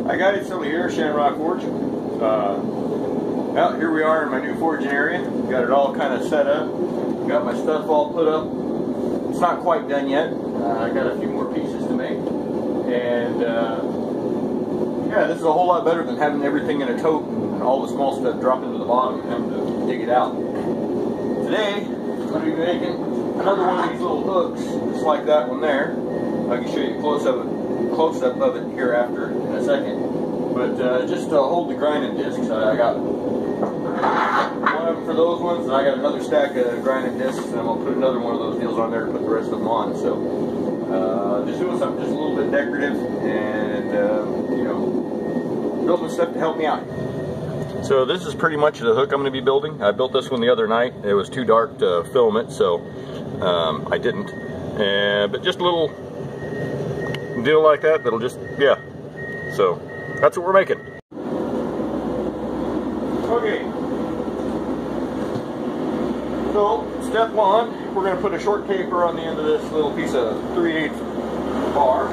Hi guys, Tony here, Shamrock Forge. Well, here we are in my new forging area. Got it all kind of set up. Got my stuff all put up. It's not quite done yet. I got a few more pieces to make. And yeah, this is a whole lot better than having everything in a tote and all the small stuff drop into the bottom and having to dig it out. Today, I'm going to be making another one of these little hooks, just like that one there. I can show you a close-up of it here after in a second. But just to hold the grinding discs, I got one of them for those ones, and I got another stack of grinding discs, and I'm going to put another one of those deals on there to put the rest of them on. So just doing something just a little bit decorative and, you know, building stuff to help me out. So this is pretty much the hook I'm going to be building. I built this one the other night. It was too dark to film it, so I didn't. But just a little deal like that, that'll just, yeah. So that's what we're making. Okay. So step one, we're going to put a short taper on the end of this little piece of 3/8 bar.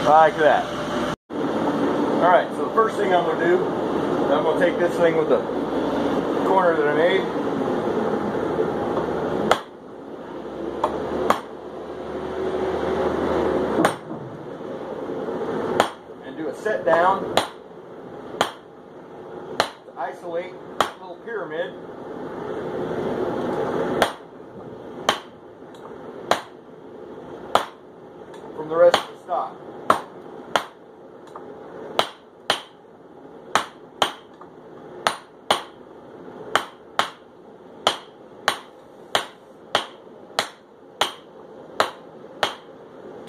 Like that. Alright, so the first thing I'm going to do, I'm going to take this thing with the corner that I made. And do a set down to isolate a little pyramid. From the rest of the stock.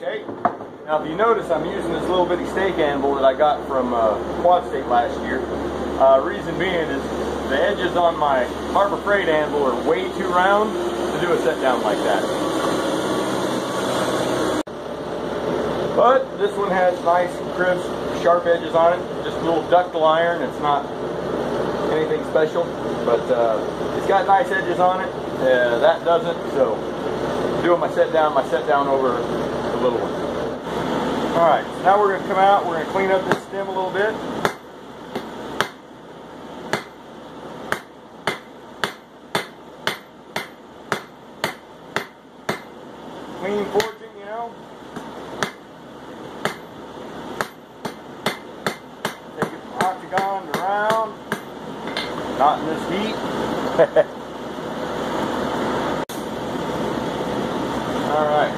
Okay, now if you notice, I'm using this little bitty stake anvil that I got from Quad State last year. Reason being is the edges on my Harbor Freight anvil are way too round to do a set down like that. But this one has nice, crisp, sharp edges on it. Just a little ductile iron. It's not anything special, but it's got nice edges on it. That doesn't, so doing my set down over the little one. Alright, so now we're going to come out, we're going to clean up this stem a little bit. Clean forging, you know. Take it from octagon to round. Not in this heat. Alright.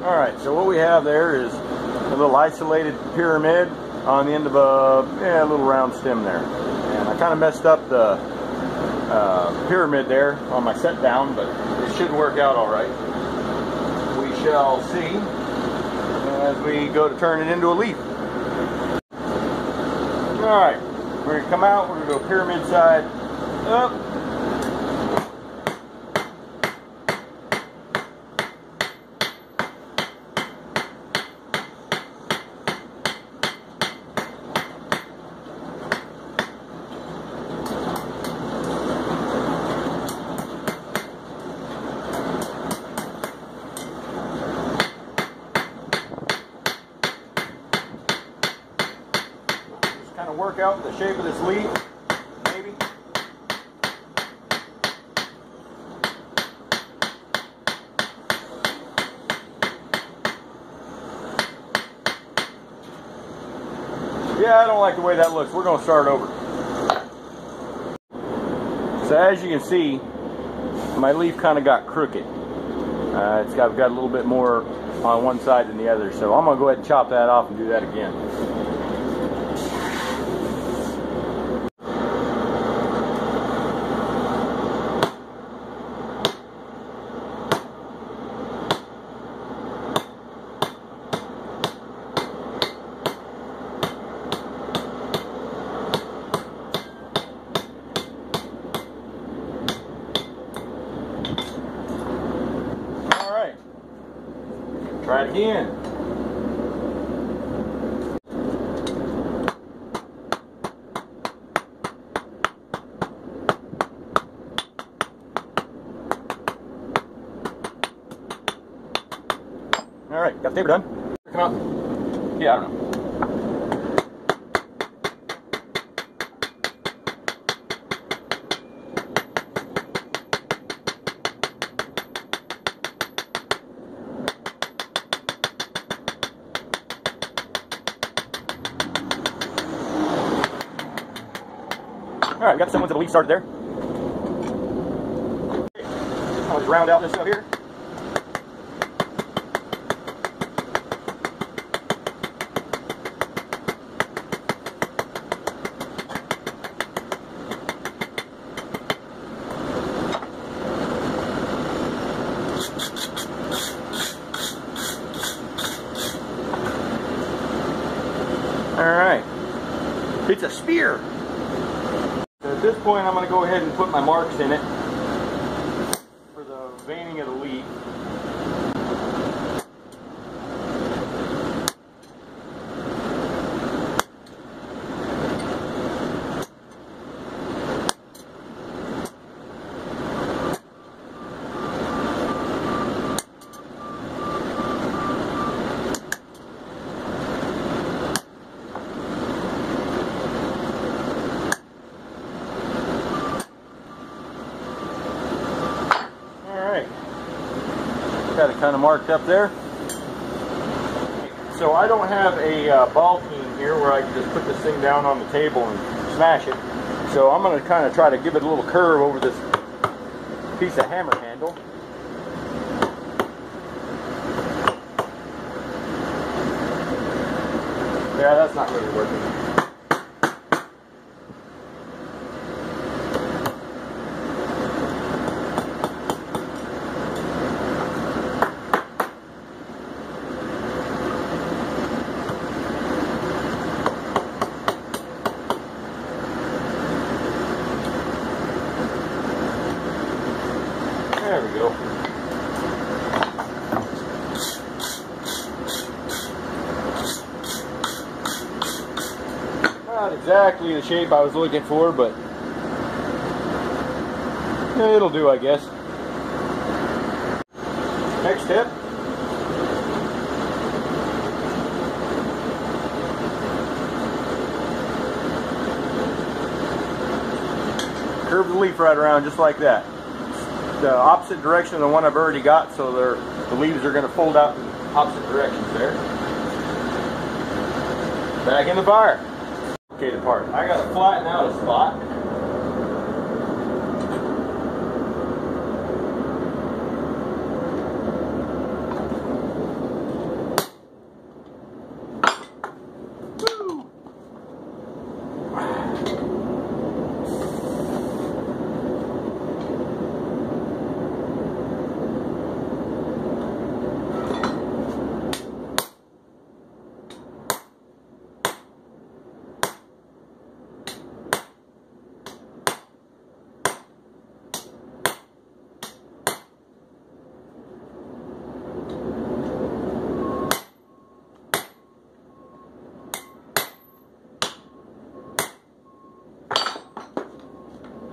Alright, so what we have there is a little isolated pyramid on the end of a little round stem there. And I kind of messed up the pyramid there on my set down, but it should work out alright. We shall see as we go to turn it into a leaf. Alright, we're going to come out, we're going to go pyramid side up. Kind of work out the shape of this leaf, maybe. Yeah, I don't like the way that looks. We're going to start over. So as you can see, my leaf kind of got crooked. I've got a little bit more on one side than the other, so I'm going to go ahead and chop that off and do that again. Try it again. All right, got the taper done. Come out. Yeah, I don't know. All right, we got some ones that the leaf started there. Okay. I'll just round out this stuff here. All right, it's a spear. At this point, I'm going to go ahead and put my marks in it for the veining of the leaf. Got it kind of marked up there. So I don't have a ball peen here where I can just put this thing down on the table and smash it. So I'm going to kind of try to give it a little curve over this piece of hammer handle. Yeah, that's not really working. There we go. Not exactly the shape I was looking for, but it'll do, I guess. Next step. Curve the leaf right around just like that. The opposite direction of the one I've already got, so the leaves are going to fold out in opposite directions there. Back in the fire. Okay, the part. I got to flatten out a spot.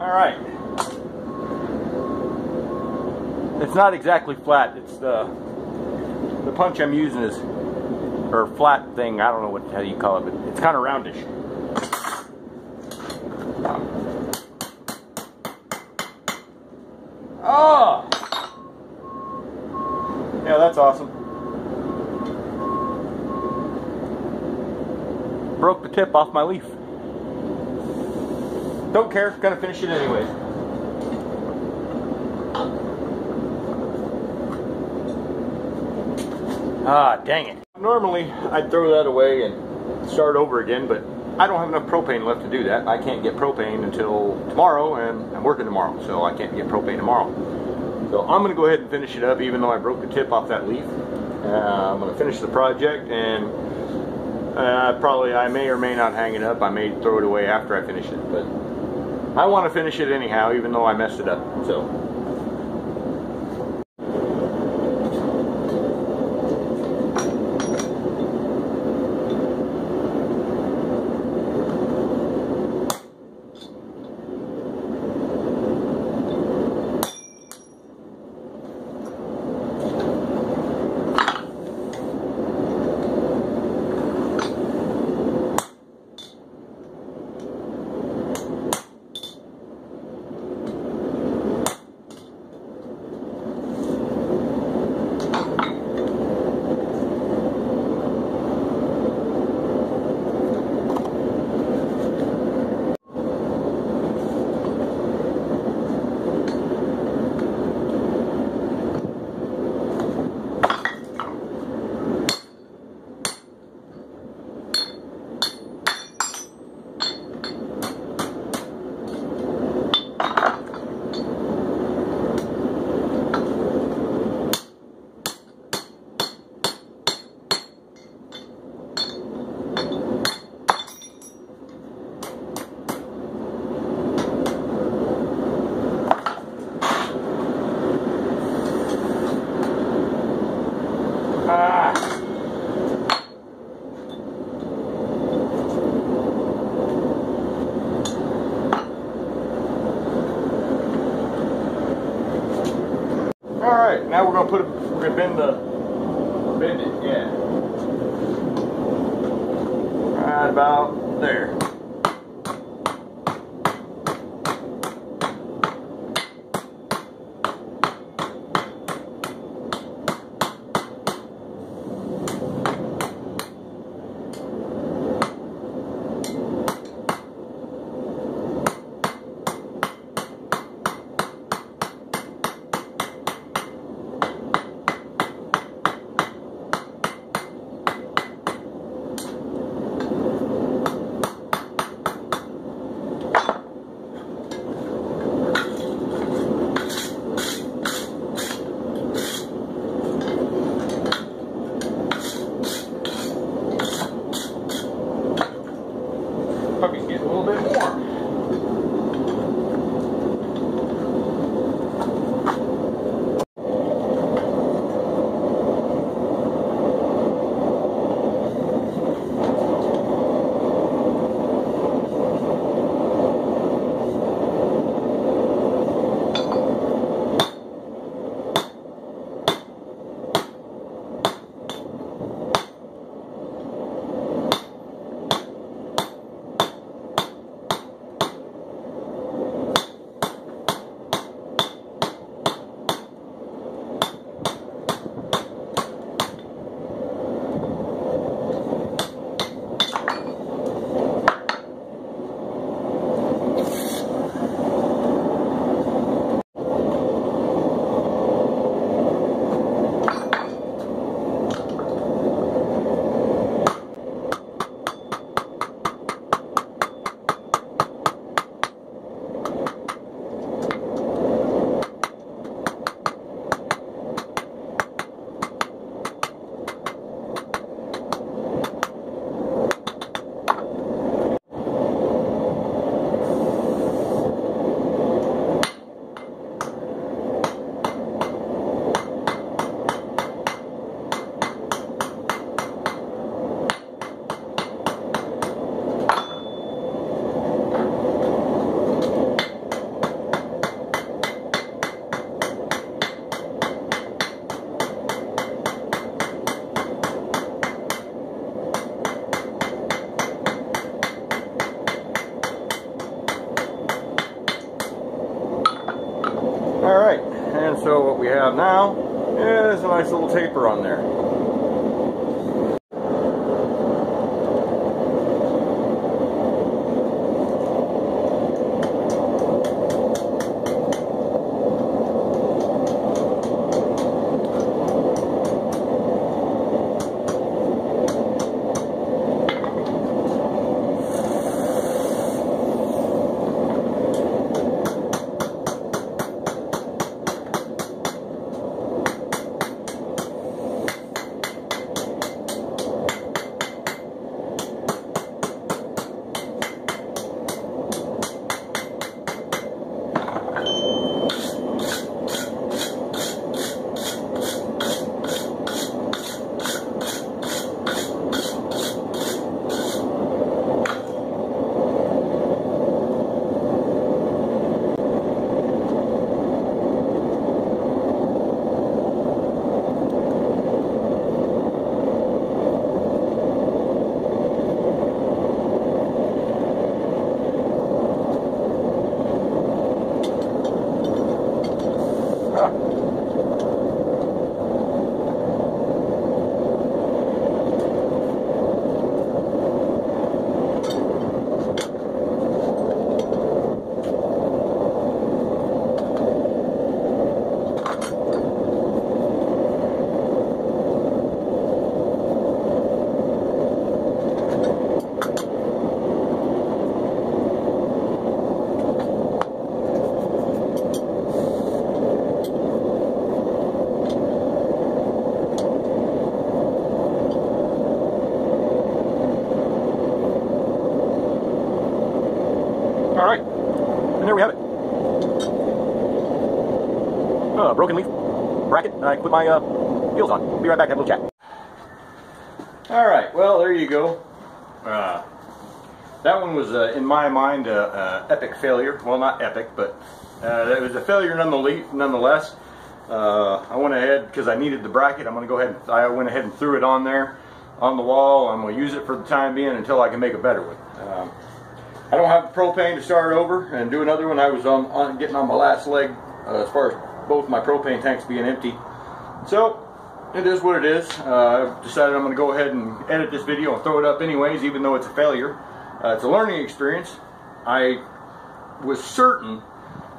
All right. It's not exactly flat. It's the punch I'm using is, or flat thing. I don't know how you call it, but it's kind of roundish. Oh, yeah, that's awesome. Broke the tip off my leaf. Don't care, gonna finish it anyways. Ah, dang it. Normally, I'd throw that away and start over again, but I don't have enough propane left to do that. I can't get propane until tomorrow, and I'm working tomorrow, so I can't get propane tomorrow. So I'm going to go ahead and finish it up, even though I broke the tip off that leaf. I'm going to finish the project, and I may or may not hang it up. I may throw it away after I finish it, but I want to finish it anyhow, even though I messed it up. So. Alright, now we're going to bend it, yeah. Right about there. Puppy's getting a little bit warm. Alright, and so what we have now is a nice little taper on there. Alright, and there we have it. Broken leaf bracket, and I put my wheels on. Be right back, have a little chat. Alright, well, there you go. That one was, in my mind, epic failure. Well, not epic, but it was a failure nonetheless. I went ahead, because I needed the bracket, I went ahead and threw it on there, on the wall. I'm going to use it for the time being until I can make a better one. I don't have the propane to start over and do another one. I was getting on my last leg as far as both my propane tanks being empty. So, it is what it is. I've decided I'm going to go ahead and edit this video and throw it up anyways, even though it's a failure. It's a learning experience. I was certain,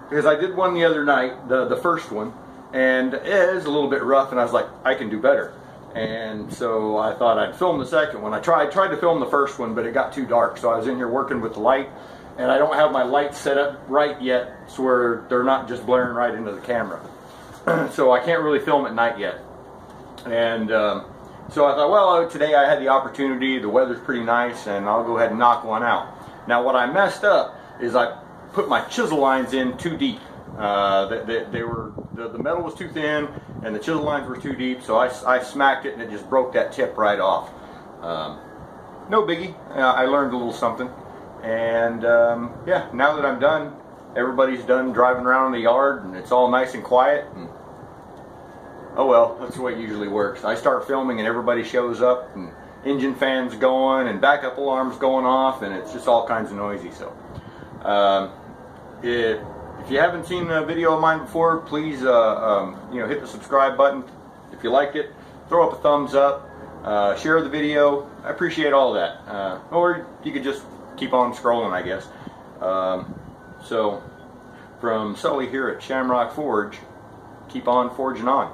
because I did one the other night, the first one, and it is a little bit rough, and I was like, I can do better. And so I thought I'd film the second one. I tried to film the first one, but it got too dark, so I was in here working with the light, and I don't have my lights set up right yet, so where they're not just blaring right into the camera. So I can't really film at night yet. And so I thought, well, today I had the opportunity, the weather's pretty nice, and I'll go ahead and knock one out. Now what I messed up is I put my chisel lines in too deep. The metal was too thin and the chisel lines were too deep, so I smacked it and it just broke that tip right off. No biggie. I learned a little something, and yeah, now that I'm done, everybody's done driving around in the yard and it's all nice and quiet, and oh well, that's the way it usually works. I start filming and everybody shows up and engine fans going and backup alarms going off, and it's just all kinds of noisy. So if you haven't seen a video of mine before, please hit the subscribe button. If you liked it, throw up a thumbs up, share the video. I appreciate all of that. Or you could just keep on scrolling, I guess. So from Sully here at Shamrock Forge, keep on forging on.